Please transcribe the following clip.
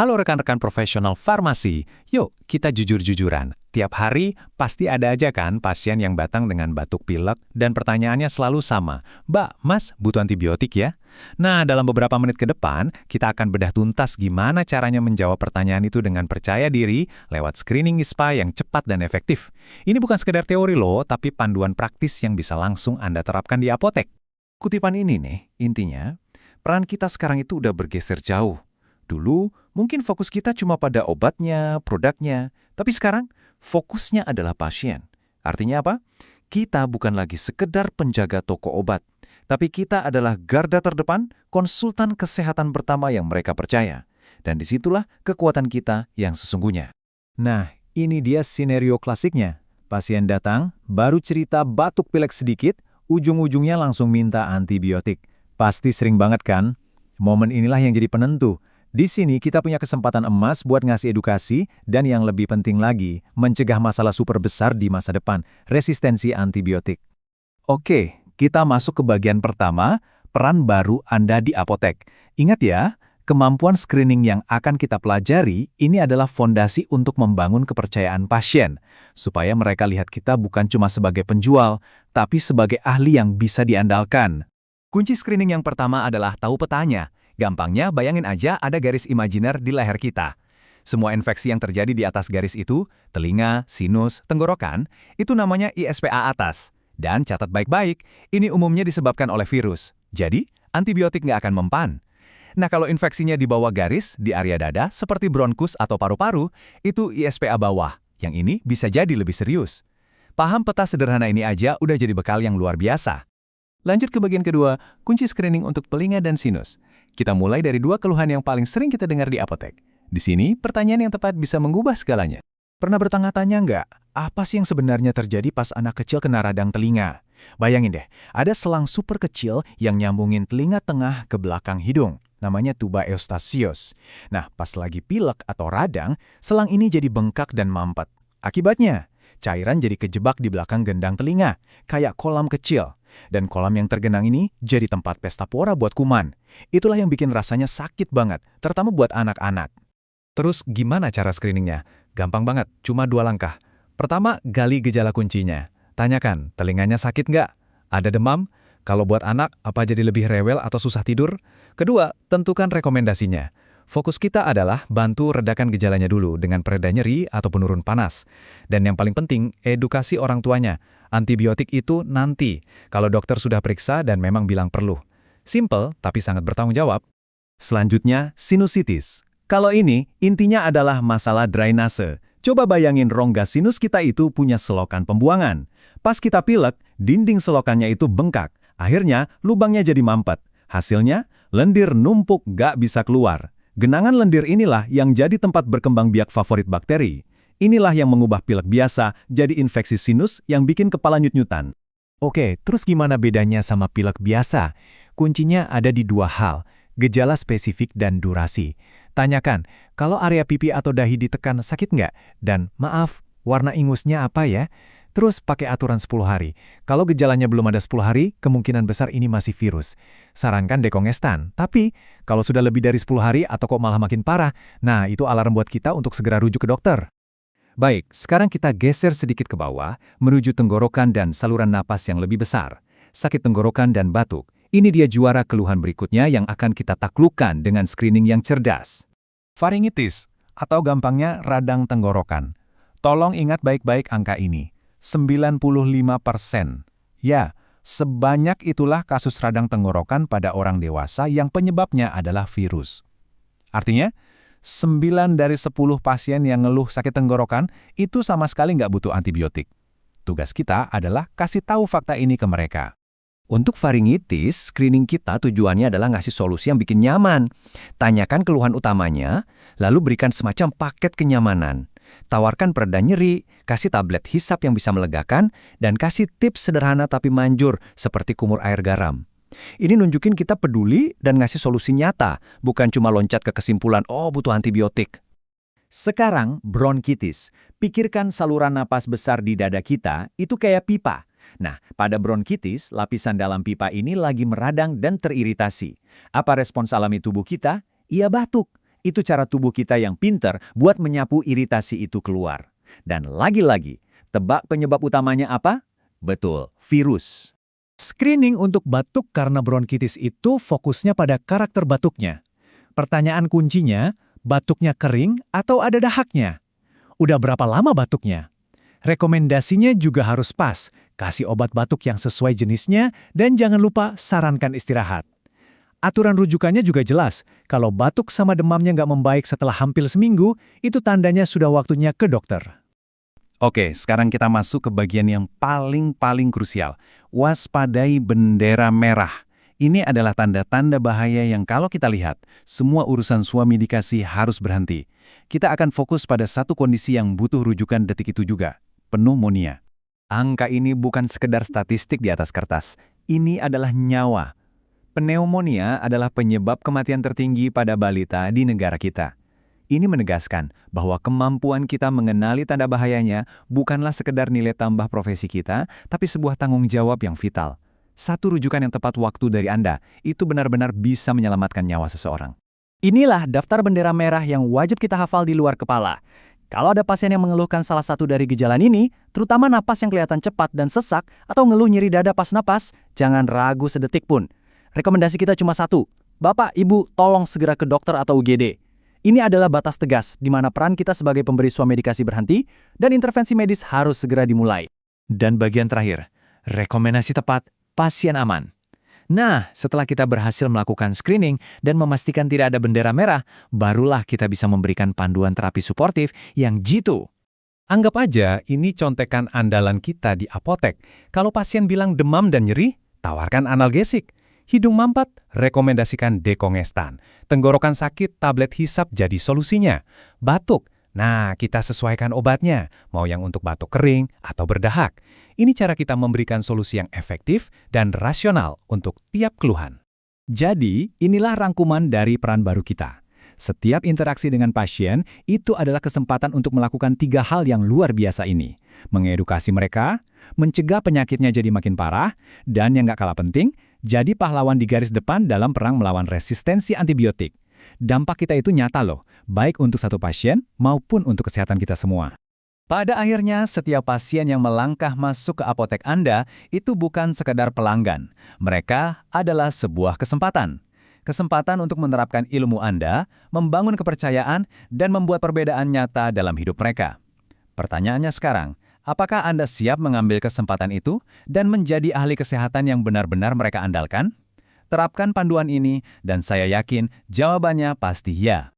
Halo rekan-rekan profesional farmasi, yuk kita jujur-jujuran. Tiap hari pasti ada aja kan pasien yang datang dengan batuk pilek dan pertanyaannya selalu sama, Mbak, Mas butuh antibiotik ya? Nah, dalam beberapa menit ke depan, kita akan bedah tuntas gimana caranya menjawab pertanyaan itu dengan percaya diri lewat screening ISPA yang cepat dan efektif. Ini bukan sekedar teori loh, tapi panduan praktis yang bisa langsung Anda terapkan di apotek. Kutipan ini nih, intinya, peran kita sekarang itu udah bergeser jauh. Dulu, mungkin fokus kita cuma pada obatnya, produknya, tapi sekarang fokusnya adalah pasien. Artinya apa? Kita bukan lagi sekedar penjaga toko obat, tapi kita adalah garda terdepan konsultan kesehatan pertama yang mereka percaya. Dan disitulah kekuatan kita yang sesungguhnya. Nah, ini dia skenario klasiknya. Pasien datang, baru cerita batuk pilek sedikit, ujung-ujungnya langsung minta antibiotik. Pasti sering banget kan? Momen inilah yang jadi penentu. Di sini kita punya kesempatan emas buat ngasih edukasi dan yang lebih penting lagi, mencegah masalah super besar di masa depan, resistensi antibiotik. Oke, kita masuk ke bagian pertama, peran baru Anda di apotek. Ingat ya, kemampuan screening yang akan kita pelajari ini adalah fondasi untuk membangun kepercayaan pasien, supaya mereka lihat kita bukan cuma sebagai penjual, tapi sebagai ahli yang bisa diandalkan. Kunci screening yang pertama adalah tahu petanya. Gampangnya, bayangin aja ada garis imajiner di leher kita. Semua infeksi yang terjadi di atas garis itu, telinga, sinus, tenggorokan, itu namanya ISPA atas. Dan catat baik-baik, ini umumnya disebabkan oleh virus. Jadi, antibiotik nggak akan mempan. Nah, kalau infeksinya di bawah garis, di area dada, seperti bronkus atau paru-paru, itu ISPA bawah. Yang ini bisa jadi lebih serius. Paham peta sederhana ini aja udah jadi bekal yang luar biasa. Lanjut ke bagian kedua, kunci screening untuk telinga dan sinus. Kita mulai dari dua keluhan yang paling sering kita dengar di apotek. Di sini, pertanyaan yang tepat bisa mengubah segalanya. Pernah bertanya-tanya nggak, apa sih yang sebenarnya terjadi pas anak kecil kena radang telinga? Bayangin deh, ada selang super kecil yang nyambungin telinga tengah ke belakang hidung. Namanya tuba eustasios. Nah, pas lagi pilek atau radang, selang ini jadi bengkak dan mampet. Akibatnya, cairan jadi kejebak di belakang gendang telinga, kayak kolam kecil. Dan kolam yang tergenang ini jadi tempat pesta pora buat kuman. Itulah yang bikin rasanya sakit banget, terutama buat anak-anak. Terus gimana cara screeningnya? Gampang banget, cuma 2 langkah. Pertama, gali gejala kuncinya. Tanyakan, telinganya sakit nggak? Ada demam? Kalau buat anak, apa jadi lebih rewel atau susah tidur? Kedua, tentukan rekomendasinya. Fokus kita adalah bantu redakan gejalanya dulu dengan pereda nyeri atau penurun panas. Dan yang paling penting, edukasi orang tuanya. Antibiotik itu nanti, kalau dokter sudah periksa dan memang bilang perlu. Simple, tapi sangat bertanggung jawab. Selanjutnya, sinusitis. Kalau ini, intinya adalah masalah drainase. Coba bayangin rongga sinus kita itu punya selokan pembuangan. Pas kita pilek, dinding selokannya itu bengkak. Akhirnya, lubangnya jadi mampet. Hasilnya, lendir numpuk gak bisa keluar. Genangan lendir inilah yang jadi tempat berkembang biak favorit bakteri. Inilah yang mengubah pilek biasa jadi infeksi sinus yang bikin kepala nyut-nyutan. Oke, terus gimana bedanya sama pilek biasa? Kuncinya ada di 2 hal, gejala spesifik dan durasi. Tanyakan, kalau area pipi atau dahi ditekan sakit nggak? Dan maaf, warna ingusnya apa ya? Terus pakai aturan 10 hari. Kalau gejalanya belum ada 10 hari, kemungkinan besar ini masih virus. Sarankan dekongestan. Tapi, kalau sudah lebih dari 10 hari atau kok malah makin parah, nah itu alarm buat kita untuk segera rujuk ke dokter. Baik, sekarang kita geser sedikit ke bawah, menuju tenggorokan dan saluran napas yang lebih besar. Sakit tenggorokan dan batuk. Ini dia juara keluhan berikutnya yang akan kita taklukkan dengan screening yang cerdas. Faringitis, atau gampangnya radang tenggorokan. Tolong ingat baik-baik angka ini. 95%. Ya, sebanyak itulah kasus radang tenggorokan pada orang dewasa yang penyebabnya adalah virus. Artinya, 9 dari 10 pasien yang ngeluh sakit tenggorokan itu sama sekali nggak butuh antibiotik. Tugas kita adalah kasih tahu fakta ini ke mereka. Untuk faringitis, screening kita tujuannya adalah ngasih solusi yang bikin nyaman. Tanyakan keluhan utamanya, lalu berikan semacam paket kenyamanan. Tawarkan pereda nyeri, kasih tablet hisap yang bisa melegakan, dan kasih tips sederhana tapi manjur seperti kumur air garam. Ini nunjukin kita peduli dan ngasih solusi nyata, bukan cuma loncat ke kesimpulan, oh butuh antibiotik. Sekarang, bronkitis. Pikirkan saluran napas besar di dada kita, itu kayak pipa. Nah, pada bronkitis, lapisan dalam pipa ini lagi meradang dan teriritasi. Apa respons alami tubuh kita? Ia batuk. Itu cara tubuh kita yang pinter buat menyapu iritasi itu keluar. Dan lagi-lagi, tebak penyebab utamanya apa? Betul, virus. Screening untuk batuk karena bronkitis itu fokusnya pada karakter batuknya. Pertanyaan kuncinya, batuknya kering atau ada dahaknya? Udah berapa lama batuknya? Rekomendasinya juga harus pas, kasih obat batuk yang sesuai jenisnya, dan jangan lupa sarankan istirahat. Aturan rujukannya juga jelas, kalau batuk sama demamnya nggak membaik setelah hampir seminggu, itu tandanya sudah waktunya ke dokter. Oke, sekarang kita masuk ke bagian yang paling krusial. Waspadai bendera merah. Ini adalah tanda-tanda bahaya yang kalau kita lihat, semua urusan suami dikasih harus berhenti. Kita akan fokus pada satu kondisi yang butuh rujukan detik itu juga, pneumonia. Angka ini bukan sekedar statistik di atas kertas, ini adalah nyawa. Pneumonia adalah penyebab kematian tertinggi pada balita di negara kita. Ini menegaskan bahwa kemampuan kita mengenali tanda bahayanya bukanlah sekedar nilai tambah profesi kita, tapi sebuah tanggung jawab yang vital. Satu rujukan yang tepat waktu dari Anda, itu benar-benar bisa menyelamatkan nyawa seseorang. Inilah daftar bendera merah yang wajib kita hafal di luar kepala. Kalau ada pasien yang mengeluhkan salah satu dari gejala ini, terutama napas yang kelihatan cepat dan sesak atau ngeluh nyeri dada pas napas, jangan ragu sedetik pun. Rekomendasi kita cuma satu, Bapak, Ibu, tolong segera ke dokter atau UGD. Ini adalah batas tegas di mana peran kita sebagai pemberi suami medikasi berhenti dan intervensi medis harus segera dimulai. Dan bagian terakhir, rekomendasi tepat, pasien aman. Nah, setelah kita berhasil melakukan screening dan memastikan tidak ada bendera merah, barulah kita bisa memberikan panduan terapi suportif yang jitu. Anggap aja ini contekan andalan kita di apotek. Kalau pasien bilang demam dan nyeri, tawarkan analgesik. Hidung mampet, rekomendasikan dekongestan. Tenggorokan sakit, tablet hisap jadi solusinya. Batuk, nah kita sesuaikan obatnya, mau yang untuk batuk kering atau berdahak. Ini cara kita memberikan solusi yang efektif dan rasional untuk tiap keluhan. Jadi, inilah rangkuman dari peran baru kita. Setiap interaksi dengan pasien itu adalah kesempatan untuk melakukan 3 hal yang luar biasa ini. Mengedukasi mereka, mencegah penyakitnya jadi makin parah, dan yang gak kalah penting, jadi pahlawan di garis depan dalam perang melawan resistensi antibiotik. Dampak kita itu nyata loh, baik untuk satu pasien maupun untuk kesehatan kita semua. Pada akhirnya, setiap pasien yang melangkah masuk ke apotek Anda itu bukan sekedar pelanggan. Mereka adalah sebuah kesempatan. Kesempatan untuk menerapkan ilmu Anda, membangun kepercayaan, dan membuat perbedaan nyata dalam hidup mereka. Pertanyaannya sekarang, apakah Anda siap mengambil kesempatan itu dan menjadi ahli kesehatan yang benar-benar mereka andalkan? Terapkan panduan ini, dan saya yakin jawabannya pasti ya.